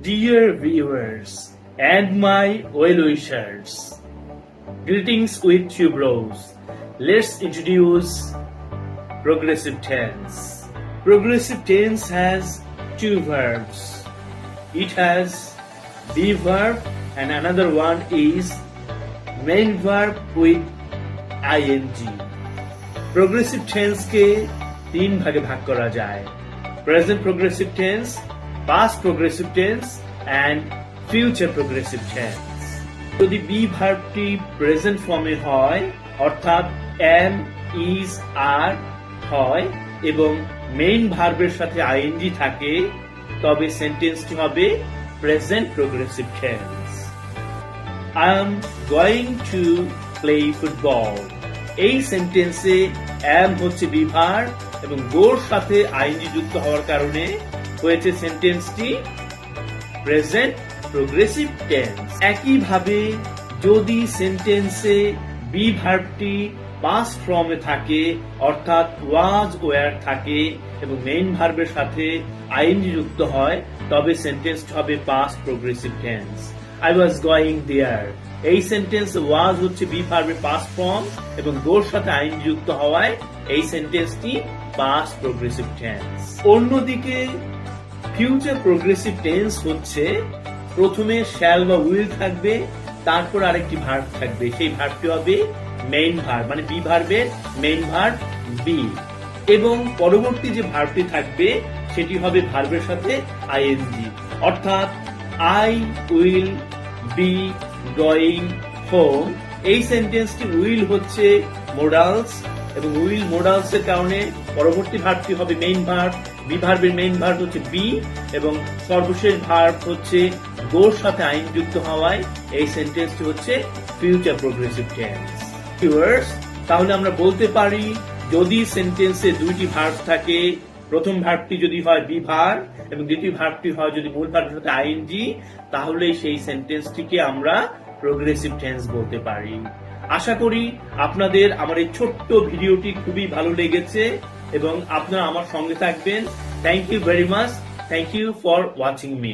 Dear viewers and my well-wishers, greetings with you bros. Let's introduce progressive tense. Progressive tense has two verbs. It has be verb and another one is main verb with ing. Progressive tense के तीन भागे भाग करा जाए. Present progressive tense, past progressive tense and future progressive tense. যদি B ভার্বটি present ফর্মে হয় অর্থাৎ am, is, are হয় এবং মেইন ভার্বের সাথে আইএনজি থাকে তবে সেন্টেন্সটি হবে present progressive tense. I am going to play football. এই সেন্টেন্সে am হচ্ছে বি ভার্ব এবং গোর সাথে আইএনজি যুক্ত হওয়ার কারণে হয়েছে সেন্টেন্সটি প্রেজেন্ট প্রোগ্রেসিভ টেন্স। একইভাবে যদি সেন্টেন্সে বি ভার্বটি পাস্ট ফর্মে থাকে অর্থাৎ ওয়াজ ওয়্যার থাকে এবং মেইন ভার্বের সাথে আইএনজি যুক্ত হয় তবে সেন্টেন্সটি হবে past progressive tense. I was going there. এই সেন্টেন্স ওয়াজ হচ্ছে বি ভার্বের পাস্ট ফর্ম এবং গোর সাথে আইএনজি যুক্ত হওয়ায় এই সেন্টেন্সটি পাস্ট প্রোগ্রেসিভ টেন্স। অন্যদিকে ফিউচার প্রোগ্রেসিভ টেন্স হচ্ছে প্রথমে শ্যাল বা উইল থাকবে তারপর আরেকটি ভার্ব থাকবে, সেই ভার্বটি হবে মেইন ভার্ব মানে বি ভার্বের মেইন ভার্ব বি এবং পরবর্তী যে ভার্বটি থাকবে সেটি হবে ভার্বের সাথে আইএনজি অর্থাৎ I will be going home. এই সেন্টেন্সটি উইল হচ্ছে মোডালস এবং উইল মোডালস এর কারণে পরবর্তী ভার্বটি হবে মেইন ভার্ব, বি ভার্বের মেইন ভার্ব হচ্ছে বি এবং সর্বশেষ ভার্ব হচ্ছে গোর সাথে আইন যুক্ত হওয়ায় এই সেন্টেন্সটি হচ্ছে ফিউচার প্রোগ্রেসিভ টেন্স। ভিউয়ার্স, তাহলে আমরা বলতে পারি যদি সেন্টেন্সে দুইটি ভার্ব থাকে, প্রথম ভার্বটি যদি হয় বি ভার্ব এবং দ্বিতীয় ভার্বটি হয় যদি মূল ভার্বের সাথে আইএনজি তাহলে সেই সেন্টেন্সটিকে আমরা প্রোগ্রেসিভ টেন্স বলতে পারি। আশা করি আপনাদের আমার এই ছোট্ট ভিডিওটি খুবই ভালো লেগেছে এবং আপনারা আমার সঙ্গে থাকবেন। Thank you very much. Thank you for watching me.